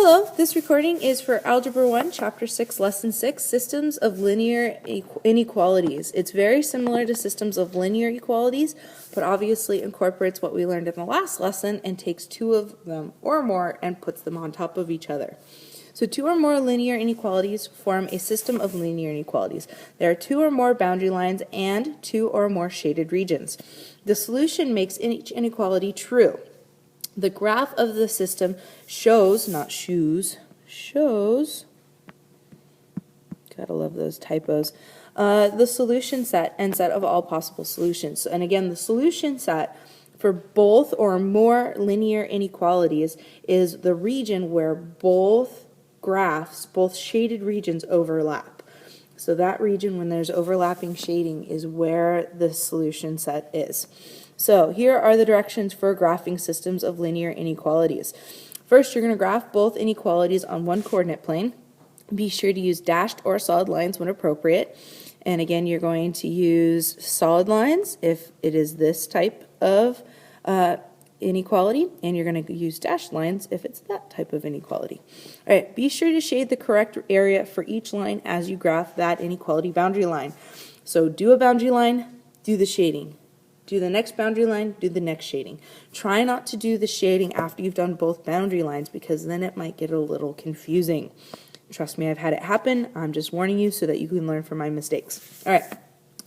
Hello, this recording is for Algebra 1, Chapter 6, Lesson 6, Systems of Linear Inequalities. It's very similar to systems of linear equalities, but obviously incorporates what we learned in the last lesson and takes two of them or more and puts them on top of each other. So two or more linear inequalities form a system of linear inequalities. There are two or more boundary lines and two or more shaded regions. The solution makes each inequality true. The graph of the system shows, not shoes, shows, gotta love those typos, the solution set and set of all possible solutions. And again, the solution set for both or more linear inequalities is the region where both graphs, both shaded regions overlap. So that region when there's overlapping shading is where the solution set is. So here are the directions for graphing systems of linear inequalities. First, you're going to graph both inequalities on one coordinate plane. Be sure to use dashed or solid lines when appropriate. And again, you're going to use solid lines if it is this type of inequality, and you're going to use dashed lines if it's that type of inequality. All right, be sure to shade the correct area for each line as you graph that inequality boundary line. So do a boundary line, do the shading. Do the next boundary line, do the next shading. Try not to do the shading after you've done both boundary lines because then it might get a little confusing. Trust me, I've had it happen. I'm just warning you so that you can learn from my mistakes. All right.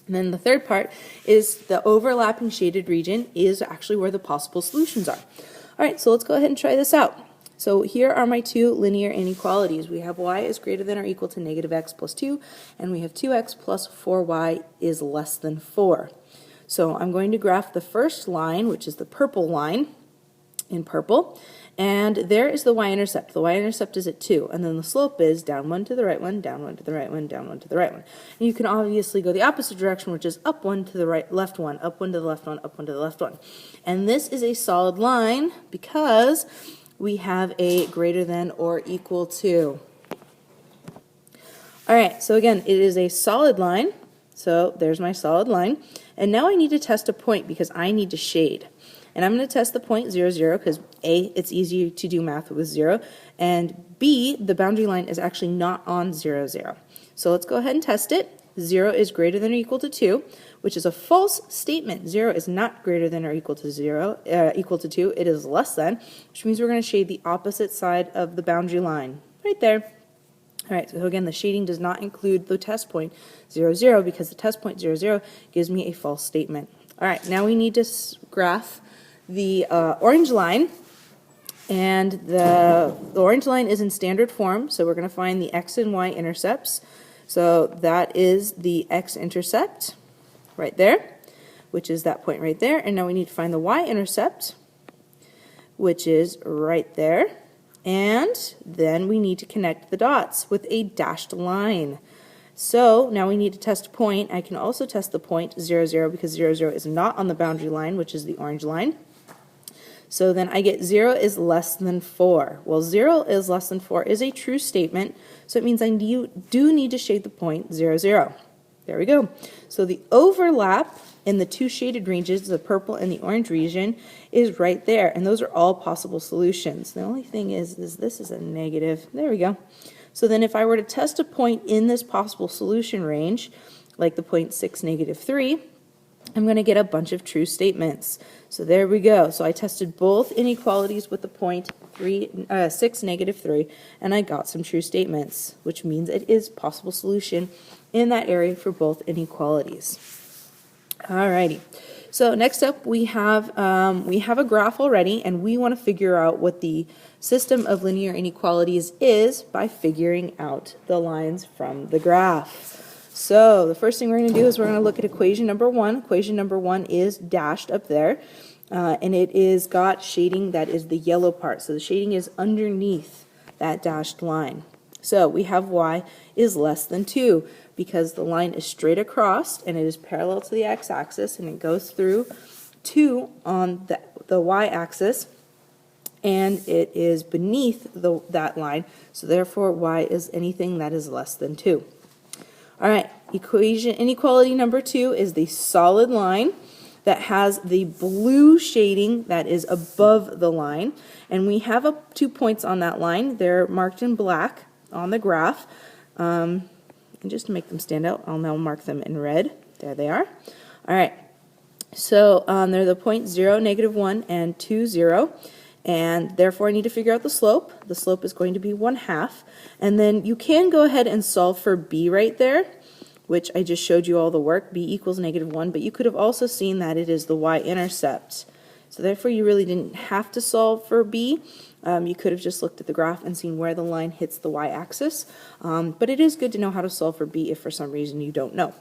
And then the third part is the overlapping shaded region is actually where the possible solutions are. All right, so let's go ahead and try this out. So here are my two linear inequalities. We have y is greater than or equal to negative x plus 2, and we have 2x plus 4y is less than 4. So I'm going to graph the first line, which is the purple line in purple, and there is the y-intercept. The y-intercept is at 2, and then the slope is down 1 to the right one, down 1 to the right one, down 1 to the right one. And you can obviously go the opposite direction, which is up 1 to the right, left 1, up 1 to the left one, up 1 to the left one. And this is a solid line because we have a greater than or equal to. All right, so again, it is a solid line. So there's my solid line. And now I need to test a point because I need to shade. And I'm going to test the point 0, 0 because A, it's easy to do math with 0, and B, the boundary line is actually not on 0, 0. So let's go ahead and test it. 0 is greater than or equal to 2, which is a false statement. 0 is not greater than or equal to equal to 2. It is less than, which means we're going to shade the opposite side of the boundary line right there. All right, so again, the shading does not include the test point 0, 0 because the test point 0, 0 gives me a false statement. All right, now we need to graph the orange line, and the orange line is in standard form, so we're going to find the x and y intercepts. So that is the x-intercept right there, which is that point right there, and now we need to find the y-intercept, which is right there. And then we need to connect the dots with a dashed line. So now we need to test a point. I can also test the point 0, 0 because 0, 0 is not on the boundary line, which is the orange line. So then I get 0 is less than 4. Well, 0 is less than 4 is a true statement, so it means I do need to shade the point 0, 0. There we go. So the overlap in the two shaded regions, the purple and the orange region, is right there, and those are all possible solutions. The only thing is this is a negative. There we go. So then if I were to test a point in this possible solution range, like the point 6, negative 3, I'm going to get a bunch of true statements. So there we go. So I tested both inequalities with the point 6, negative 3, and I got some true statements, which means it is a possible solution in that area for both inequalities. Alrighty. So next up we have a graph already, and we want to figure out what the system of linear inequalities is by figuring out the lines from the graph. So the first thing we're going to do is we're going to look at equation number 1. Equation number 1 is dashed up there, and it is got shading that is the yellow part. So the shading is underneath that dashed line. So we have y is less than 2 because the line is straight across and it is parallel to the x-axis and it goes through 2 on the y-axis and it is beneath that line. So therefore y is anything that is less than 2. All right, inequality number 2 is the solid line. that has the blue shading that is above the line. And we have 2 points on that line. They're marked in black on the graph. And just to make them stand out, I'll now mark them in red. There they are. All right. So they're the point 0, -1, and 2, 0. And therefore I need to figure out the slope. The slope is going to be 1/2. And then you can go ahead and solve for b right there, which I just showed you all the work. B equals -1, but you could have also seen that it is the y-intercept. So therefore you really didn't have to solve for b. You could have just looked at the graph and seen where the line hits the y-axis. But it is good to know how to solve for b if for some reason you don't know.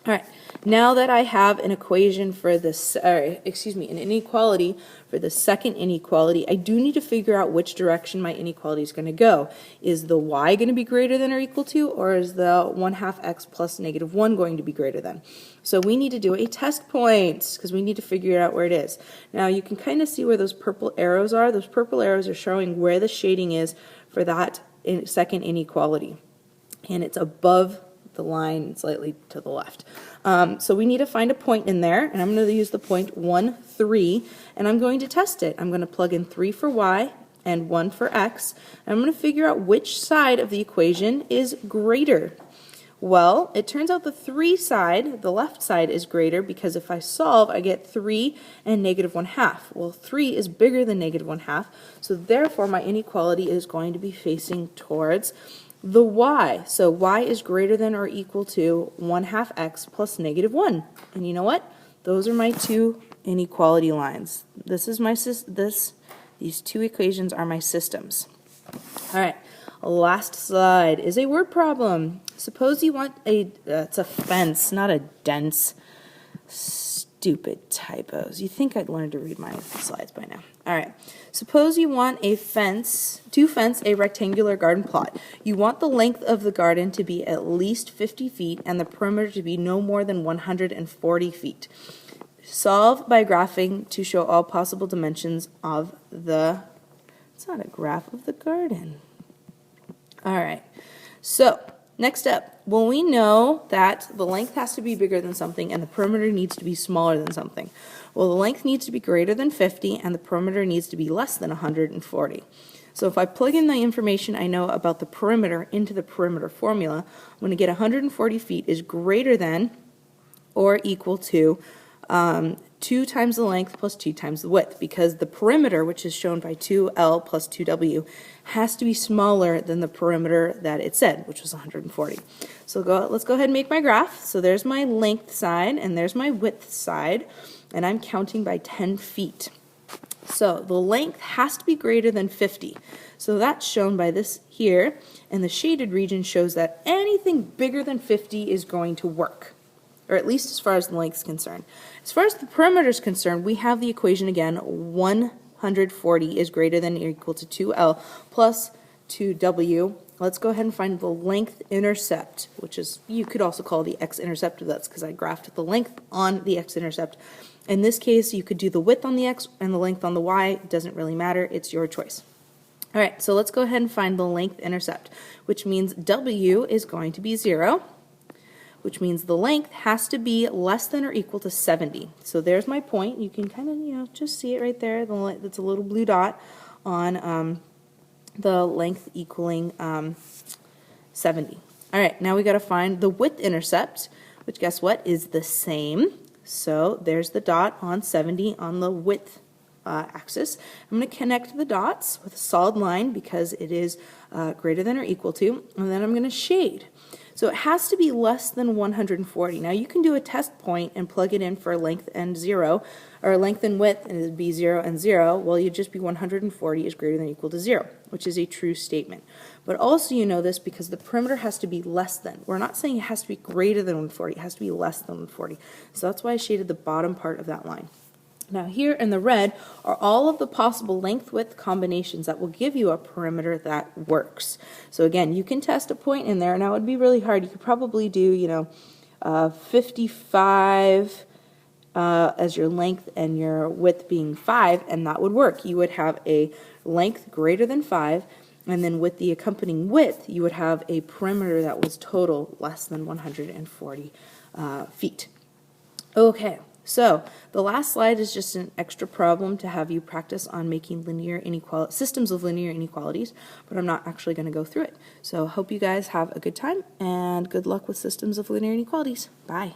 All right, now that I have an equation for this, an inequality for the second inequality, I do need to figure out which direction my inequality is going to go. Is the y going to be greater than or equal to, or is the 1/2 x plus -1 going to be greater than? So we need to do a test point because we need to figure out where it is. Now you can kind of see where those purple arrows are. Those purple arrows are showing where the shading is for that second inequality. And it's above the line slightly to the left. So we need to find a point in there, and I'm going to use the point 1, 3, and I'm going to test it. I'm going to plug in 3 for y and 1 for x, and I'm going to figure out which side of the equation is greater. Well, it turns out the 3 side, the left side, is greater because if I solve, I get 3 and -1/2. Well, 3 is bigger than -1/2, so therefore my inequality is going to be facing towards the y. So y is greater than or equal to 1/2 x plus -1. And you know what? Those are my 2 inequality lines. This is my these 2 equations are my systems. All right. Last slide is a word problem. Suppose you want it's a fence, not a dense. Stupid typos. You think I'd learn to read my slides by now. All right. Suppose you want to fence a rectangular garden plot. You want the length of the garden to be at least 50 feet and the perimeter to be no more than 140 feet. Solve by graphing to show all possible dimensions of it's not a graph of the garden. All right. So, next up, well, we know that the length has to be bigger than something and the perimeter needs to be smaller than something. Well, the length needs to be greater than 50 and the perimeter needs to be less than 140. So if I plug in the information I know about the perimeter into the perimeter formula, I'm going to get 140 feet is greater than or equal to 2 times the length plus 2 times the width, because the perimeter, which is shown by 2L plus 2W, has to be smaller than the perimeter that it said, which was 140. So let's go ahead and make my graph. So there's my length side, and there's my width side, and I'm counting by 10 feet. So the length has to be greater than 50. So that's shown by this here, and the shaded region shows that anything bigger than 50 is going to work, or at least as far as the length is concerned. As far as the perimeter is concerned, we have the equation again, 140 is greater than or equal to 2L plus 2W. Let's go ahead and find the length intercept, which is, you could also call the x-intercept. That's because I graphed the length on the x-intercept. In this case, you could do the width on the x and the length on the y. It doesn't really matter. It's your choice. All right, so let's go ahead and find the length intercept, which means W is going to be 0. Which means the length has to be less than or equal to 70. So there's my point. You can kind of, just see it right there. That's a little blue dot on the length equaling 70. All right, now we got to find the width intercept, which guess what, is the same. So there's the dot on 70 on the width axis. I'm going to connect the dots with a solid line because it is greater than or equal to, and then I'm going to shade. So it has to be less than 140. Now you can do a test point and plug it in for length and 0, or length and width, and it would be 0 and 0. Well, you'd just be 140 is greater than or equal to 0, which is a true statement. But also you know this because the perimeter has to be less than. We're not saying it has to be greater than 140. It has to be less than 140. So that's why I shaded the bottom part of that line. Now here in the red are all of the possible length-width combinations that will give you a perimeter that works. So again, you can test a point in there. Now it would be really hard. You could probably do, 55 as your length and your width being 5, and that would work. You would have a length greater than 5, and then with the accompanying width, you would have a perimeter that was total less than 140 feet. Okay. So the last slide is just an extra problem to have you practice on making systems of linear inequalities, but I'm not actually going to go through it. So hope you guys have a good time and good luck with systems of linear inequalities. Bye.